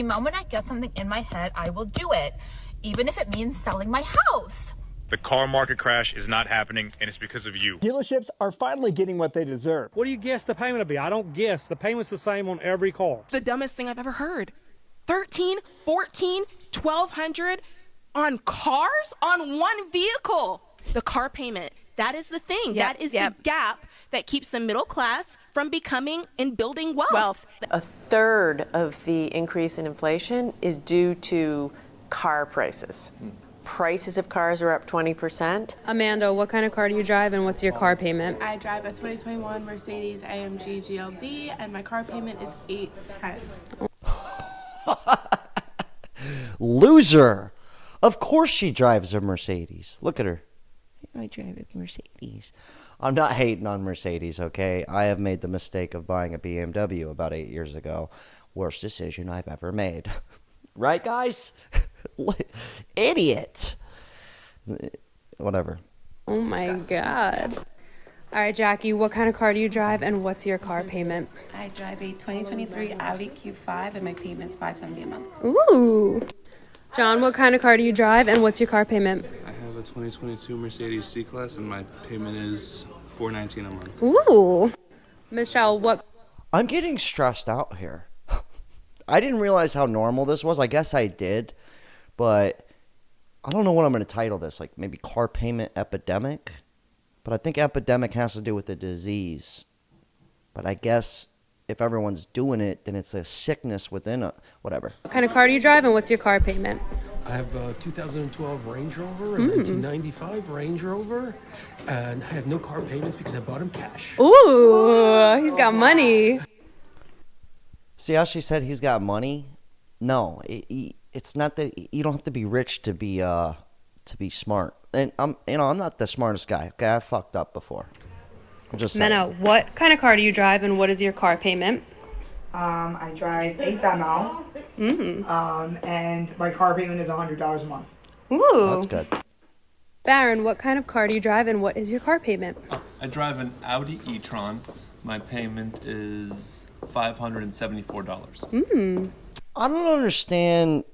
The moment I get something in my head, I will do it, even if it means selling my house. The car market crash is not happening, and it's because of you. Dealerships are finally getting what they deserve. What do you guess the payment will be? I don't guess. The payment's the same on every car. The dumbest thing I've ever heard. 13, 14, 1,200 on cars, on one vehicle. The car payment, that is the thing. That is the gap that keeps the middle class from becoming and building wealth. A third of the increase in inflation is due to car prices. Prices of cars are up 20%. Amanda, what kind of car do you drive and what's your car payment? I drive a 2021 Mercedes AMG GLB and my car payment is $810. Loser. Of course she drives a Mercedes. Look at her. I drive a Mercedes. I'm not hating on Mercedes, okay? I have made the mistake of buying a BMW about 8 years ago. Worst decision I've ever made. Right, guys? Idiot. Whatever. Oh my God. All right, Jackie, what kind of car do you drive and what's your car payment? I drive a 2023 Audi Q5 and my payment's $570 a month. Ooh. John, what kind of car do you drive and what's your car payment? I have a 2022 Mercedes C-Class and my payment is $419 a month. Ooh. Michelle, what? I'm getting stressed out here. I didn't realize how normal this was. I guess I did, but I don't know what I'm going to title this. Like maybe Car Payment Epidemic, but I think epidemic has to do with the disease. But I guess if everyone's doing it, then it's a sickness within a whatever. What kind of car do you drive and what's your car payment? I have a 2012 Range Rover, a 1995 Range Rover, and I have no car payments because I bought them cash. Ooh, he's got money. See how she said he's got money? No, it's not that you don't have to be rich to be smart. And I'm not the smartest guy. Okay, I fucked up before. I'm just saying. Menno, what kind of car do you drive and what is your car payment? I drive a demo. And my car payment is $100 a month. Ooh. That's good. Baron, what kind of car do you drive and what is your car payment? I drive an Audi e-tron. My payment is $574. I don't understand.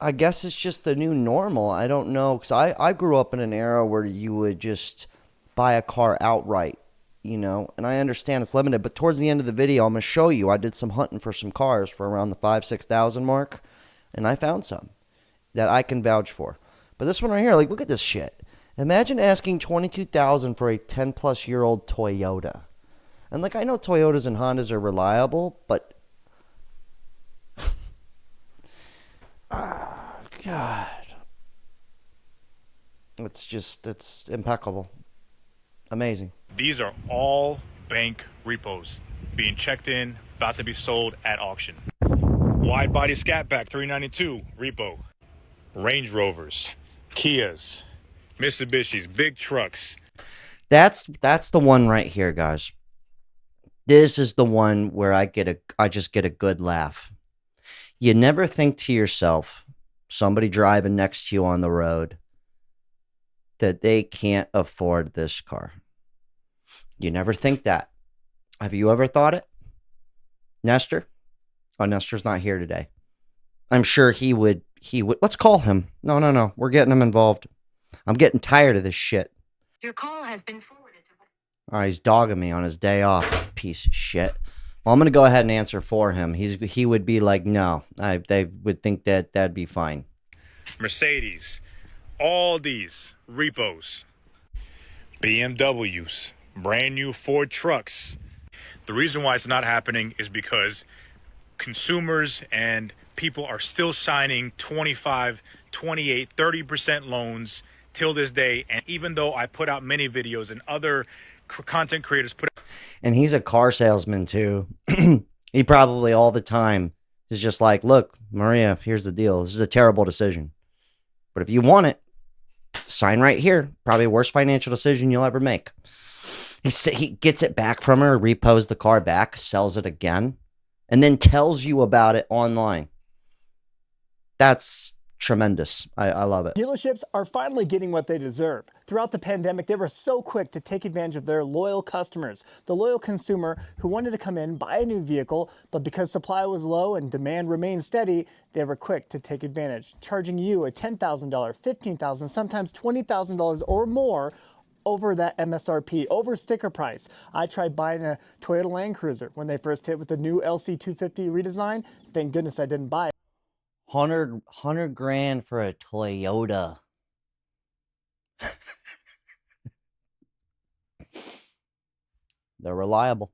I guess it's just the new normal. I don't know. Because I grew up in an era where you would just buy a car outright, you know. And I understand it's limited. But towards the end of the video, I'm going to show you. I did some hunting for some cars for around the 5,000-6,000 mark. And I found some that I can vouch for. But this one right here, like, look at this shit. Imagine asking $22,000 for a 10-plus-year-old Toyota. And, like, I know Toyotas and Hondas are reliable, but... God. It's impeccable. Amazing. These are all bank repos being checked in, about to be sold at auction. Wide body scat back 392 repo. Range Rovers, Kias, Mitsubishis, big trucks. That's the one right here, guys. This is the one where I just get a good laugh. You never think to yourself, somebody driving next to you on the road, that they can't afford this car. You never think that. Have you ever thought it? Nestor? Oh, Nestor's not here today. I'm sure he would. Let's call him. No. We're getting him involved. I'm getting tired of this shit. Your call has been forwarded to... All right, he's dogging me on his day off. Piece of shit. Well, I'm going to go ahead and answer for him. He would be like, no. They would think that that'd be fine. Mercedes, all these repos, BMWs, brand new Ford trucks. The reason why it's not happening is because consumers and people are still signing 25, 28, 30% loans till this day. And even though I put out many videos and other content creators put out... And he's a car salesman too. He probably all the time is just like, look, Maria, here's the deal. This is a terrible decision. But if you want it, sign right here. Probably the worst financial decision you'll ever make. He gets it back from her, repos the car back, sells it again, and then tells you about it online. That's tremendous. I love it. Dealerships are finally getting what they deserve. Throughout the pandemic, they were so quick to take advantage of their loyal customers, the loyal consumer who wanted to come in, buy a new vehicle, but because supply was low and demand remained steady, they were quick to take advantage, charging you a $10,000, $15,000, sometimes $20,000 or more over that MSRP, over sticker price. I tried buying a Toyota Land Cruiser when they first hit with the new LC250 redesign. Thank goodness I didn't buy it. 100 grand for a Toyota. They're reliable.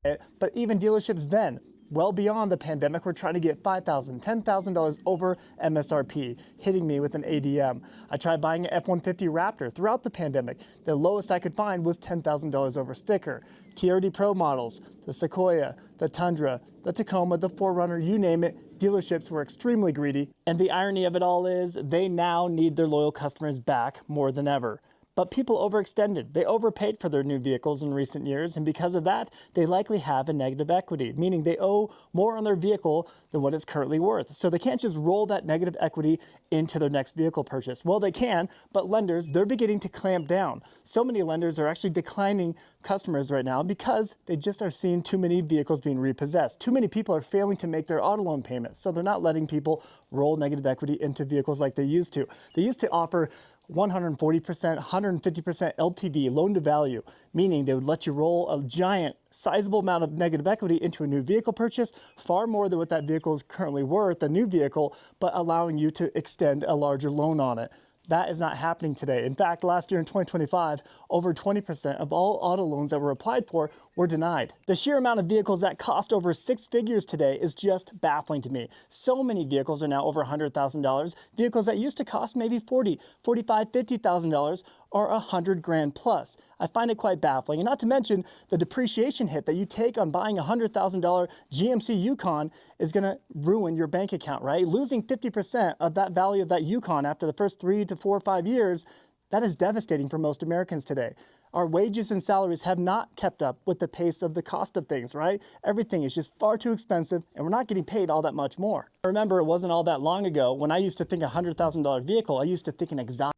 But even dealerships then, well beyond the pandemic, were trying to get $5,000, $10,000 over MSRP, hitting me with an ADM. I tried buying an F-150 Raptor throughout the pandemic. The lowest I could find was $10,000 over sticker. TRD Pro models, the Sequoia, the Tundra, the Tacoma, the 4Runner, you name it, dealerships were extremely greedy. And the irony of it all is they now need their loyal customers back more than ever. But people overextended. They overpaid for their new vehicles in recent years, and because of that, they likely have a negative equity, meaning they owe more on their vehicle than what it's currently worth. So they can't just roll that negative equity into their next vehicle purchase. Well, they can, but lenders, they're beginning to clamp down. So many lenders are actually declining customers right now because they just are seeing too many vehicles being repossessed. Too many people are failing to make their auto loan payments, so they're not letting people roll negative equity into vehicles like they used to. They used to offer 140%, 150% LTV, loan to value, meaning they would let you roll a giant, sizable amount of negative equity into a new vehicle purchase, far more than what that vehicle is currently worth, a new vehicle, but allowing you to extend a larger loan on it. That is not happening today. In fact, last year in 2025, over 20% of all auto loans that were applied for were denied. The sheer amount of vehicles that cost over 6 figures today is just baffling to me. So many vehicles are now over $100,000. Vehicles that used to cost maybe $40,000, $45,000, $50,000 are $100,000 plus. I find it quite baffling, and not to mention the depreciation hit that you take on buying a $100,000 GMC Yukon is going to ruin your bank account, right? Losing 50% of that value of that Yukon after the first 3 to 4 or 5 years, that is devastating for most Americans today. Our wages and salaries have not kept up with the pace of the cost of things, right? Everything is just far too expensive, and we're not getting paid all that much more. I remember it wasn't all that long ago when I used to think a $100,000 vehicle, I used to think an exotic.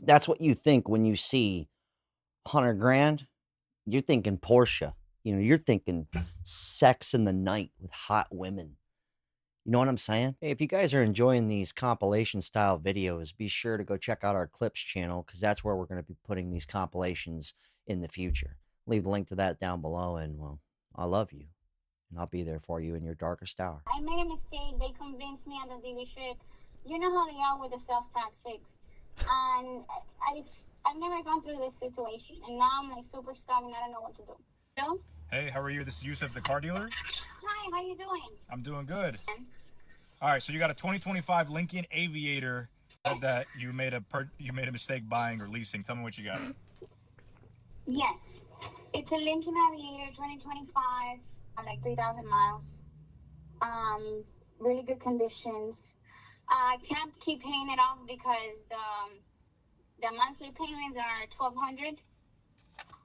That's what you think when you see 100 grand. You're thinking Porsche. You know, you're thinking sex in the night with hot women. You know what I'm saying? Hey, if you guys are enjoying these compilation style videos, be sure to go check out our clips channel, because that's where we're going to be putting these compilations in the future. Leave a link to that down below, and well, I love you, and I'll be there for you in your darkest hour. I made a mistake. They convinced me at the dealership. You know how they are with the sales tactics. And I've never gone through this situation, and now I'm like super stuck and I don't know what to do. No? Hey, how are you? This is Yusuf, the car dealer. Hi, how you doing? I'm doing good. All right, so you got a 2025 Lincoln Aviator that you made a mistake buying or leasing. Tell me what you got. Yes, it's a Lincoln Aviator 2025, like 3,000 miles. Really good conditions. I can't keep paying it off because the monthly payments are $1,200,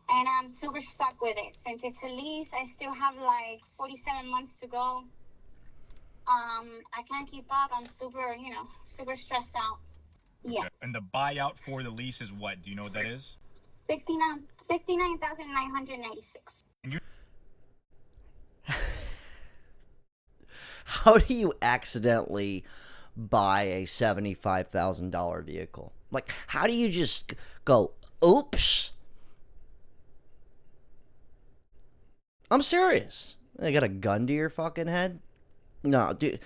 and I'm super stuck with it. Since it's a lease, I still have like 47 months to go. I can't keep up. I'm super stressed out. Yeah. Okay. And the buyout for the lease is what? Do you know what that is? $69,996. How do you accidentally buy a $75,000 vehicle? Like, how do you just go, oops? I'm serious. They got a gun to your fucking head? No, dude.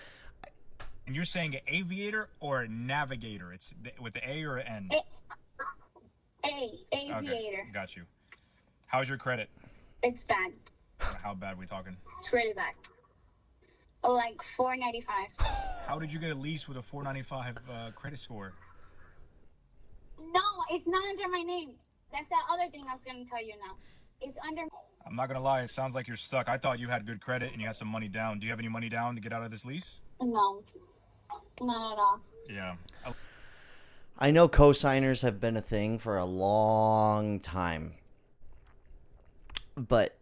And you're saying an Aviator or a Navigator? It's with the A or an N? Aviator. Okay, got you. How's your credit? It's bad. How bad are we talking? It's really bad. Like 495. How did you get a lease with a 495 credit score? No, it's not under my name. That's the other thing I was going to tell you now. It's under... I'm not going to lie. It sounds like you're stuck. I thought you had good credit and you had some money down. Do you have any money down to get out of this lease? No. Not at all. Yeah. I know cosigners have been a thing for a long time. But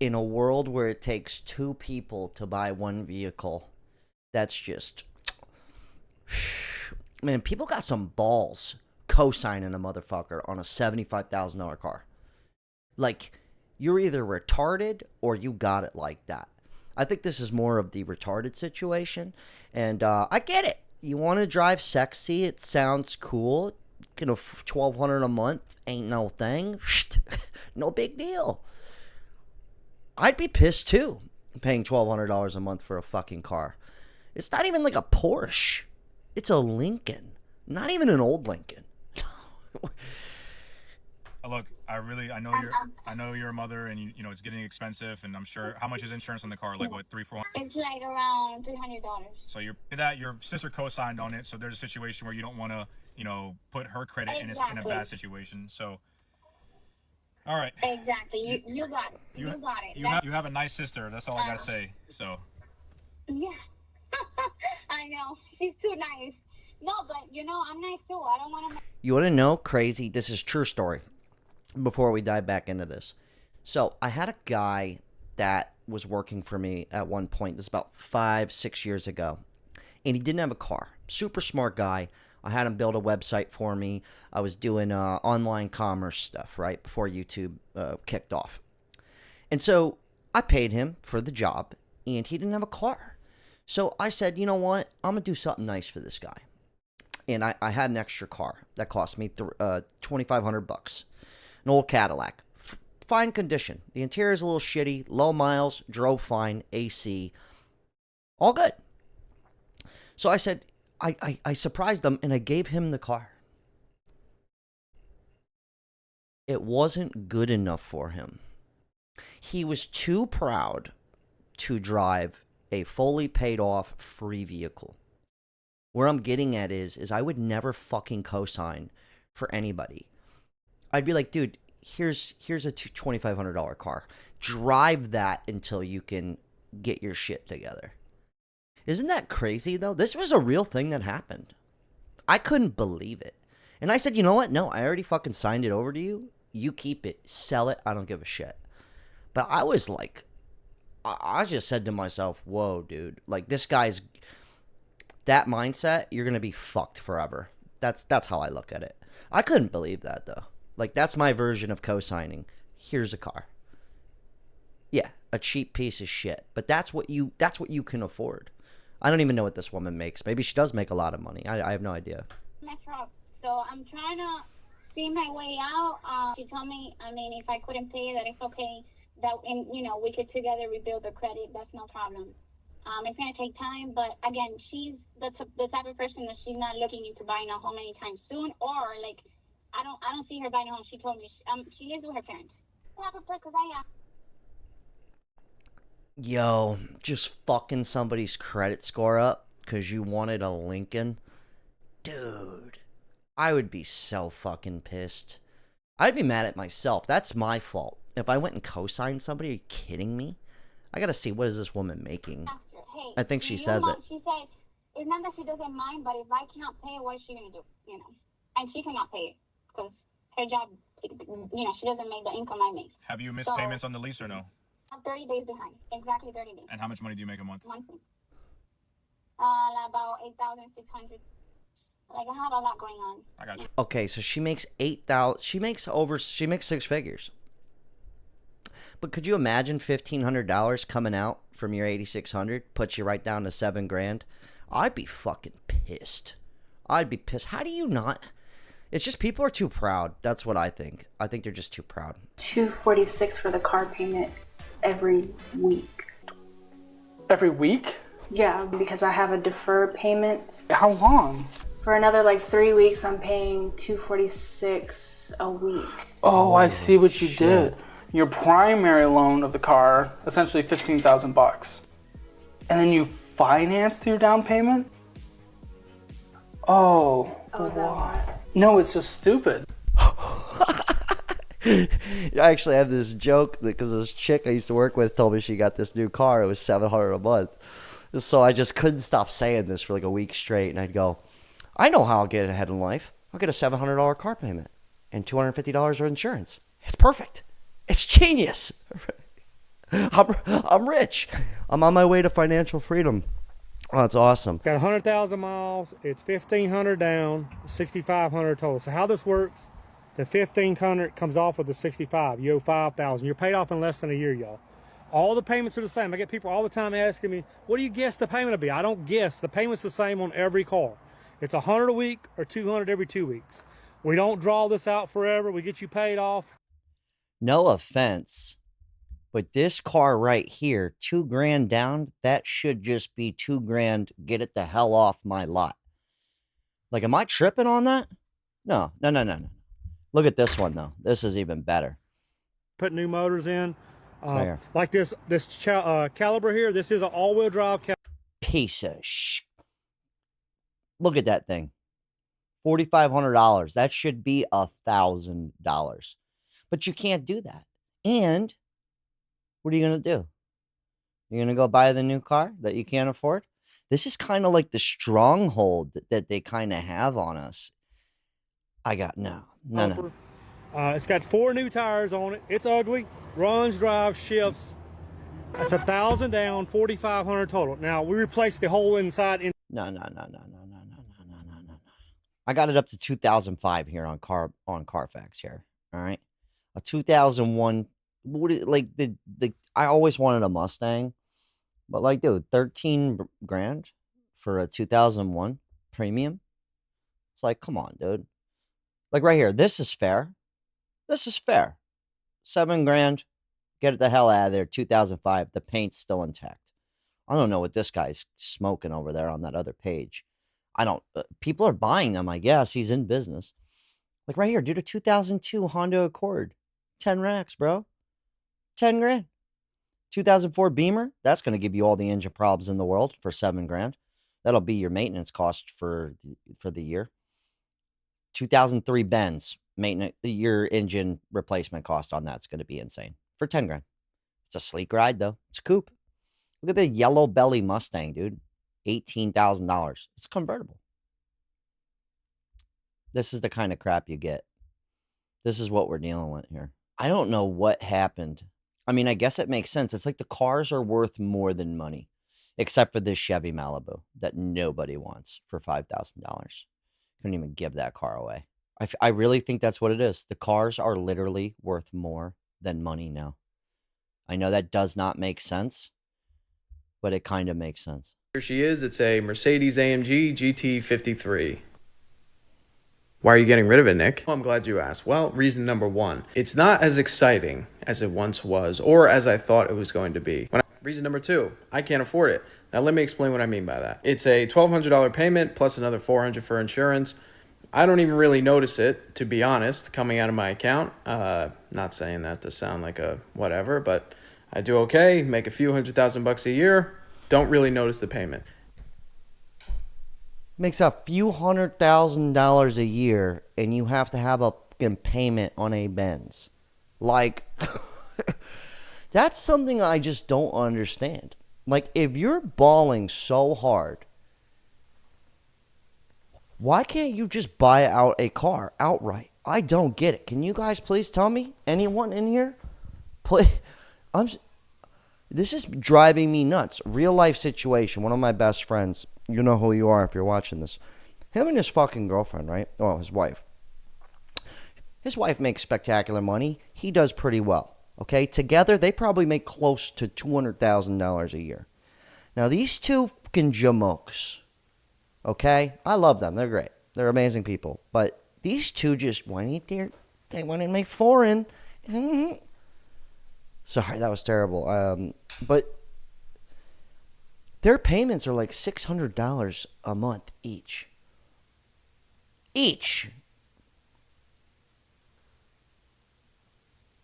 in a world where it takes 2 people to buy 1 vehicle, that's just Man, people got some balls co-signing a motherfucker on a $75,000 car. Like, you're either retarded or you got it like that. I think this is more of the retarded situation. And I get it. You want to drive sexy. It sounds cool. You know, $1,200 a month ain't no thing. No big deal. I'd be pissed too, paying $1,200 a month for a fucking car. It's not even like a Porsche. It's a Lincoln. Not even an old Lincoln. Look, I know you're a mother, and you know it's getting expensive, and I'm sure. How much is insurance on the car? Like what, $300-$400? It's like around $300. So your sister co-signed on it, so there's a situation where you don't want to, put her credit in a bad situation. So, all right. Exactly. You got it. You got it. You have a nice sister. That's all I gotta say. So. Yeah. I know. She's too nice. No, but I'm nice too. I don't want to. You want to know? Crazy. This is true story. Before we dive back into this. So I had a guy that was working for me at one point. This is about 5-6 years ago. And he didn't have a car. Super smart guy. I had him build a website for me. I was doing online commerce stuff, right? Before YouTube kicked off. And so I paid him for the job. And he didn't have a car. So I said, you know what? I'm going to do something nice for this guy. And I had an extra car that cost me $2,500. An old Cadillac. Fine condition. The interior is a little shitty. Low miles. Drove fine. AC. All good. So I said, I surprised him and I gave him the car. It wasn't good enough for him. He was too proud to drive a fully paid off free vehicle. Where I'm getting at is I would never fucking co-sign for anybody. I'd be like, dude, here's a $2,500 car. Drive that until you can get your shit together. Isn't that crazy, though? This was a real thing that happened. I couldn't believe it. And I said, you know what? No, I already fucking signed it over to you. You keep it. Sell it. I don't give a shit. But I was like, I just said to myself, whoa, dude. Like, this guy's... That mindset, you're going to be fucked forever. That's how I look at it. I couldn't believe that, though. Like, that's my version of co-signing. Here's a car. Yeah, a cheap piece of shit. But that's what you can afford. I don't even know what this woman makes. Maybe she does make a lot of money. I have no idea. Mess her up. So I'm trying to see my way out. She told me, if I couldn't pay, that it's okay. That we could together rebuild the credit. That's no problem. It's gonna take time, but again, she's the type of person that she's not looking into buying a home anytime soon, or like, I don't see her buying a home. She told me she lives with her parents. Yo, just fucking somebody's credit score up because you wanted a Lincoln, dude. I would be so fucking pissed. I'd be mad at myself. That's my fault. If I went and co-signed somebody, are you kidding me? I gotta see, what is this woman making? Hey, I think she says it. She said, it's not that she doesn't mind, but if I can't pay, what is she going to do? And she cannot pay it because her job, she doesn't make the income I make. Have you missed payments on the lease or no? I'm 30 days behind. Exactly 30 days. And how much money do you make a month? Monthly. About 8,600. Like, I have a lot going on. I got you. Okay, so she makes 8,000. She makes 6 figures. But could you imagine $1,500 coming out from your $8,600 puts you right down to $7,000? I'd be fucking pissed. I'd be pissed. How do you not? It's just people are too proud. That's what I think. I think they're just too proud. $246 for the car payment every week. Every week? Yeah, because I have a deferred payment. How long? For another 3 weeks, I'm paying $246 a week. Oh, I see what you did. Your primary loan of the car, essentially $15,000, and then you financed your down payment. Oh, is that why? No, it's just stupid. I actually have this joke because this chick I used to work with told me she got this new car. It was $700 a month, so I just couldn't stop saying this for a week straight. And I'd go, "I know how I'll get ahead in life. I'll get a $700 car payment and $250 of insurance. It's perfect." It's genius. I'm rich. I'm on my way to financial freedom. Oh, that's awesome. Got 100,000 miles. It's 1,500 down, 6,500 total. So how this works, the 1,500 comes off with the 65. You owe 5,000. You're paid off in less than a year, y'all. All the payments are the same. I get people all the time asking me, what do you guess the payment will be? I don't guess. The payment's the same on every car. It's 100 a week or 200 every 2 weeks. We don't draw this out forever. We get you paid off. No offense, but this car right here, $2,000 down, that should just be $2,000. Get it the hell off my lot. Like, am I tripping on that? No. Look at this one though. This is even better. Put new motors in. There. Like this Caliber here. This is an all-wheel drive. Piece of Look at that thing. $4,500. That should be $1,000. But you can't do that. And what are you going to do? You're going to go buy the new car that you can't afford? This is kind of like the stronghold that they kind of have on us. No. It's got 4 new tires on it. It's ugly. Runs, drives, shifts. That's 1,000 down, 4,500 total. Now we replaced the whole inside. No. I got it up to 2005 here on Carfax here. All right, a 2001. I always wanted a Mustang, but like, dude, 13 grand for a 2001 premium. It's like, come on, dude. Like right here, this is fair. This is fair. $7,000. Get it the hell out of there. 2005. The paint's still intact. I don't know what this guy's smoking over there on that other page. People are buying them, I guess. He's in business. Like right here, dude, a 2002 Honda Accord. 10 racks, bro. 10 grand. 2004 Beamer. That's going to give you all the engine problems in the world for $7,000. That'll be your maintenance cost for the year. 2003 Benz. Your engine replacement cost on that's going to be insane for 10 grand. It's a sleek ride though. It's a coupe. Look at the yellow belly Mustang, dude. $18,000. It's convertible. This is the kind of crap you get. This is what we're dealing with here. I don't know what happened. I mean, I guess it makes sense. It's like the cars are worth more than money, except for this Chevy Malibu that nobody wants for $5,000. Couldn't even give that car away. I really think that's what it is. The cars are literally worth more than money now. I know that does not make sense, but it kind of makes sense. Here she is. It's a Mercedes-AMG GT53. Why are you getting rid of it, Nick? Well, I'm glad you asked. Well, reason number one, it's not as exciting as it once was or as I thought it was going to be. Reason number two, I can't afford it. Now, let me explain what I mean by that. It's a $1,200 payment plus another $400 for insurance. I don't even really notice it, to be honest, coming out of my account. Not saying that to sound like a whatever, but I do okay, make a few $100,000 a year, don't really notice the payment. Makes a few $100,000 a year, and you have to have a fucking payment on a Benz. Like, that's something I just don't understand. Like, if you're balling so hard, why can't you just buy out a car outright? I don't get it. Can you guys please tell me? Anyone in here? Please. This is driving me nuts. Real life situation. One of my best friends, you know who you are if you're watching this. Him and his fucking girlfriend, right? Oh, his wife. His wife makes spectacular money. He does pretty well. Okay? Together, they probably make close to $200,000 a year. Now, these two fucking jamokes, okay? I love them. They're great. They're amazing people. But these two just went in there. They went in my foreign. Sorry, that was terrible. But their payments are like $600 a month each.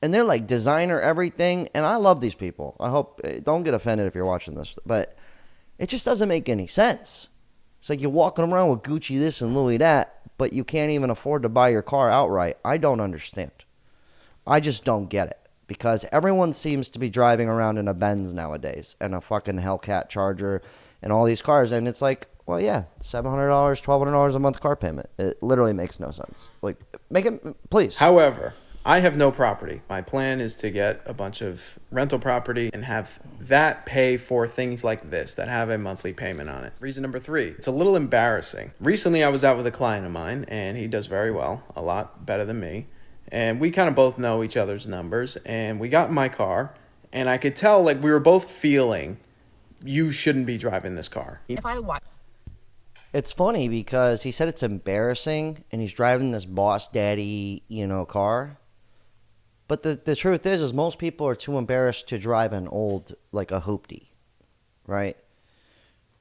And they're like designer everything. And I love these people. I hope, don't get offended if you're watching this. But it just doesn't make any sense. It's like you're walking around with Gucci this and Louis that, but you can't even afford to buy your car outright. I don't understand. I just don't get it. Because everyone seems to be driving around in a Benz nowadays and a fucking Hellcat Charger and all these cars. And it's like, well, yeah, $700, $1,200 a month car payment. It literally makes no sense. Like, make it, please. However, I have no property. My plan is to get a bunch of rental property and have that pay for things like this that have a monthly payment on it. Reason number 3, it's a little embarrassing. Recently, I was out with a client of mine, and he does very well, a lot better than me. And we kind of both know each other's numbers, and we got in my car, and I could tell like we were both feeling you shouldn't be driving this car. If I watch. It's funny because he said it's embarrassing and he's driving this boss daddy, car. But the truth is most people are too embarrassed to drive an old, like a hoopty, right?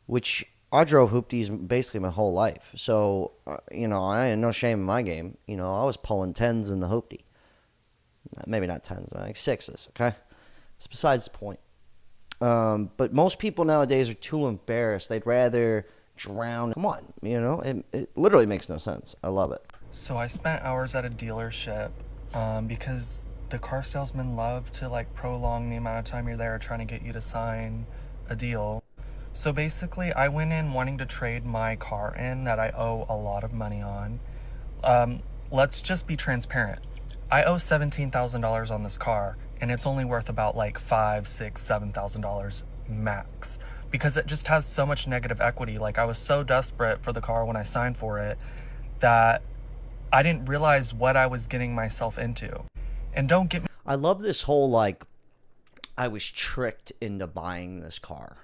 Which I drove hoopties basically my whole life. So, I had no shame in my game. I was pulling 10s in the hoopty. Maybe not 10s, but like 6s, okay? It's besides the point. But most people nowadays are too embarrassed. They'd rather drown. Come on, it literally makes no sense. I love it. So I spent hours at a dealership because the car salesmen love to like prolong the amount of time you're there trying to get you to sign a deal. So basically I went in wanting to trade my car in that I owe a lot of money on. Let's just be transparent. I owe $17,000 on this car and it's only worth about like $5,000, $6,000, $7,000 max because it just has so much negative equity. Like I was so desperate for the car when I signed for it that I didn't realize what I was getting myself into. And don't get me. I love this whole like, I was tricked into buying this car.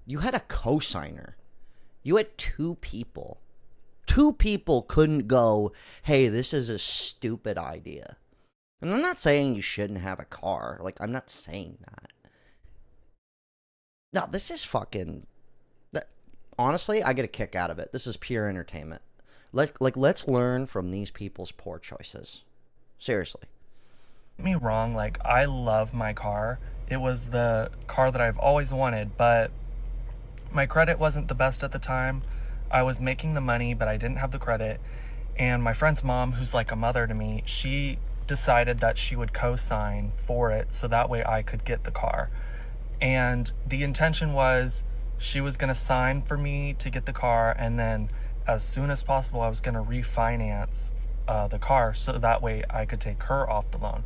You had a co-signer. You had 2 people. 2 people couldn't go, hey, this is a stupid idea. And I'm not saying you shouldn't have a car. Like, I'm not saying that. No, this is fucking... Honestly, I get a kick out of it. This is pure entertainment. Let's learn from these people's poor choices. Seriously. Don't get me wrong, like, I love my car. It was the car that I've always wanted, but my credit wasn't the best at the time. I was making the money, but I didn't have the credit. And my friend's mom, who's like a mother to me, she decided that she would co-sign for it so that way I could get the car. And the intention was she was going to sign for me to get the car, and then as soon as possible I was going to refinance the car so that way I could take her off the loan.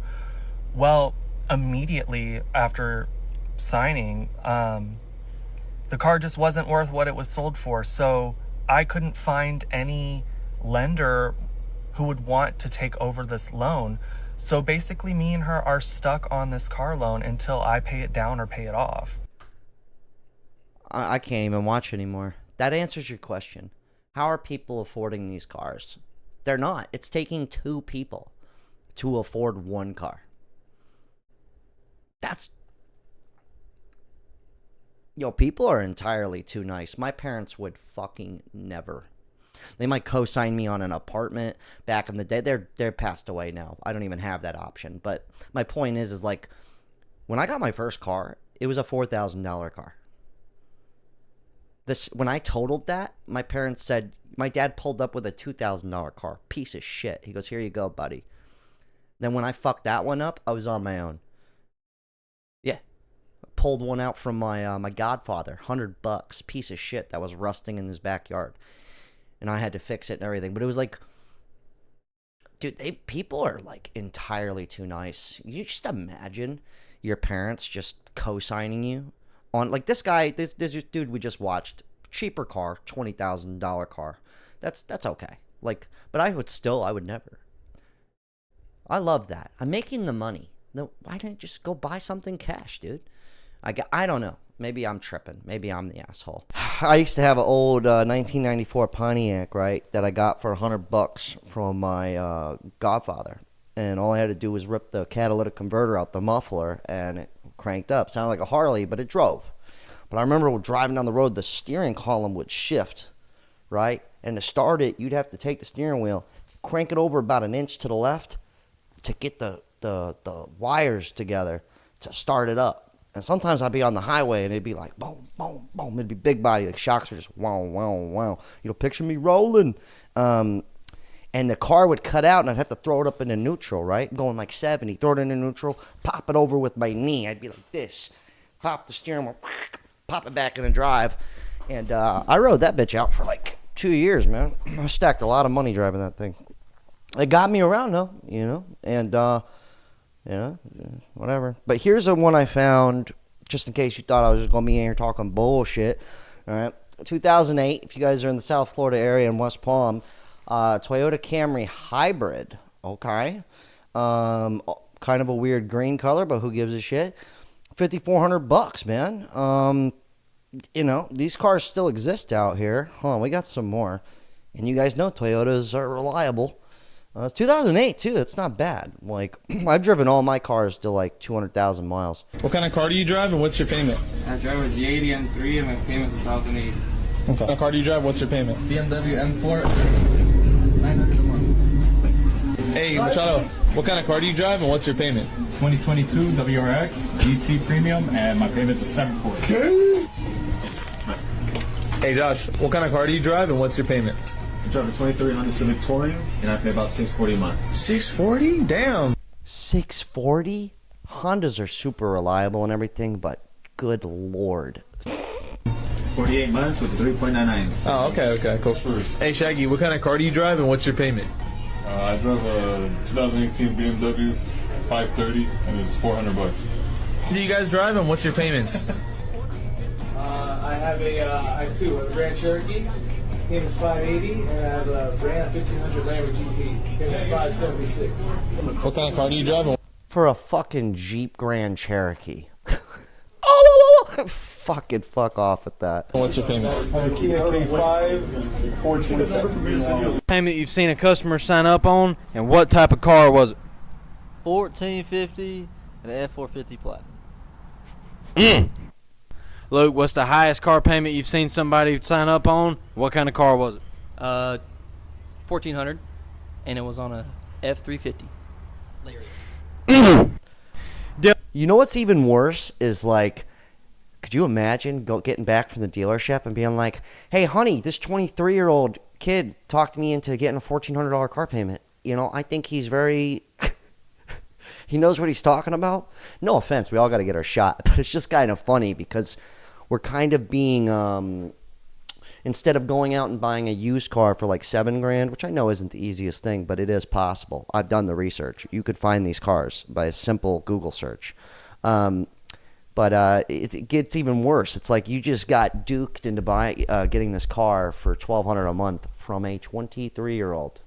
Well, immediately after signing, the car just wasn't worth what it was sold for, so I couldn't find any lender who would want to take over this loan. So basically me and her are stuck on this car loan until I pay it down or pay it off. I can't even watch anymore. That answers your question. How are people affording these cars? They're not. It's taking 2 people to afford 1 car. People are entirely too nice. My parents would fucking never. They might co-sign me on an apartment back in the day. They're passed away now. I don't even have that option. But my point is like, when I got my first car, it was a $4,000 car. When I totaled that, my parents said, my dad pulled up with a $2,000 car. Piece of shit. He goes, here you go, buddy. Then when I fucked that one up, I was on my own. Yeah. Pulled one out from my godfather. $100. Piece of shit that was rusting in his backyard. And I had to fix it and everything. But it was like, dude, people are like entirely too nice. You just imagine your parents just co-signing you on, like this guy, this dude we just watched, cheaper car, $20,000 car. That's okay. Like, but I would never. I love that. I'm making the money. No, why don't you just go buy something cash, dude? I don't know. Maybe I'm tripping. Maybe I'm the asshole. I used to have an old 1994 Pontiac, right, that I got for $100 from my godfather. And all I had to do was rip the catalytic converter out the muffler, and it cranked up. Sounded like a Harley, but it drove. But I remember driving down the road, the steering column would shift, right? And to start it, you'd have to take the steering wheel, crank it over about 1 inch to the left to get the wires together to start it up. And sometimes I'd be on the highway and it'd be like boom, boom, boom. It'd be big body, like shocks are just wow, wow, wow. Picture me rolling. And the car would cut out and I'd have to throw it up into neutral, right? Going like 70, throw it into neutral, pop it over with my knee. I'd be like this, pop the steering wheel, pop it back in the drive. And I rode that bitch out for like 2 years, man. I stacked a lot of money driving that thing. it got me around though, and whatever. But here's the one I found, just in case you thought I was just gonna be in here talking bullshit. All right, 2008. If you guys are in the South Florida area in West Palm, Toyota Camry hybrid. Okay, kind of a weird green color, but who gives a shit? $5,400, man. These cars still exist out here. Hold on, we got some more. And you guys know Toyotas are reliable. It's 2008 too. It's not bad. Like, I've driven all my cars to like 200,000 miles. What kind of car do you drive, and what's your payment? I drive a G80 M3 and my payment is 2008. What kind of car do you drive? What's your payment? BMW M4, 900 a month. Hey, Machado, what kind of car do you drive, and what's your payment? 2022 WRX GT Premium, and my payment's a 740. Hey, Josh, what kind of car do you drive, and what's your payment? I drive a 23 Honda Civic Touring, and I pay about $640 a month. $640? Damn. $640? Hondas are super reliable and everything, but good lord. 48 months with 3.99. Oh, okay, cool. Hey, Shaggy, what kind of car do you drive, and what's your payment? I drove a 2018 BMW 530, and it's $400. Do you guys drive, and what's your payments? I have a Grand Cherokee. Payment's 580, and I have a brand 1500 Lambo GT. Payment's 576. What kind of car do you drive? For a fucking Jeep Grand Cherokee. Fucking fuck off with that. What's your payment? Kia K5, 427. Payment you've seen a customer sign up on, and what type of car was it? 1450 and an F450 Platinum. Luke, what's the highest car payment you've seen somebody sign up on? What kind of car was it? 1400, and it was on a F350. You know what's even worse is, like, could you imagine getting back from the dealership and being like, hey, honey, this 23-year-old kid talked me into getting a $1,400 car payment. I think he's very... he knows what he's talking about. No offense, we all got to get our shot. But it's just kind of funny because we're kind of being... instead of going out and buying a used car for like $7,000, which I know isn't the easiest thing, but it is possible. I've done the research. You could find these cars by a simple Google search. But it gets even worse. It's like you just got duped into getting this car for $1,200 a month from a 23-year-old.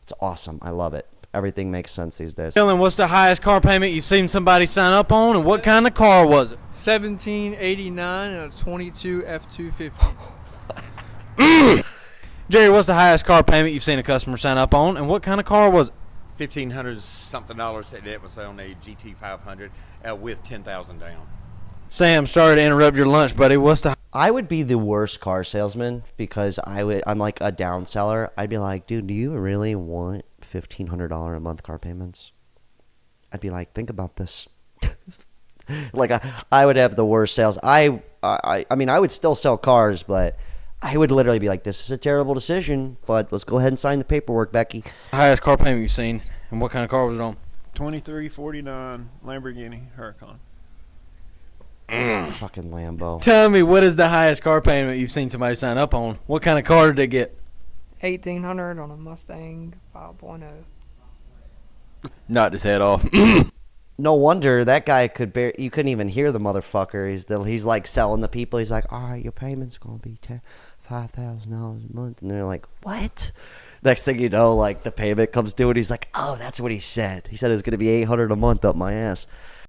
It's awesome. I love it. Everything makes sense these days. Dylan, what's the highest car payment you've seen somebody sign up on, and what kind of car was it? 1789 and a 22 F250. Jerry, what's the highest car payment you've seen a customer sign up on, and what kind of car was it? $1,500 something dollars. That was on a GT500 with 10,000 down. Sam, sorry to interrupt your lunch, buddy. What's the... I would be the worst car salesman because I'm like a down seller. I'd be like, dude, do you really want $1,500 a month car payments? I'd be like, think about this. Like I would have the worst sales. I mean, I would still sell cars, but I would literally be like, this is a terrible decision, but let's go ahead and sign the paperwork, Becky. Highest car payment you've seen, and what kind of car was it on? 2349 Lamborghini Huracan. Fucking Lambo. Tell me, what is the highest car payment you've seen somebody sign up on? What kind of car did they get? 1800 on a Mustang 5.0. Knocked his head off. No wonder that guy you couldn't even hear the motherfucker. He's like selling the people. He's like, all right, your payment's going to be $5,000 a month. And they're like, what? Next thing you know, like the payment comes due and he's like, oh, that's what he said. He said it was going to be $800 a month up my ass.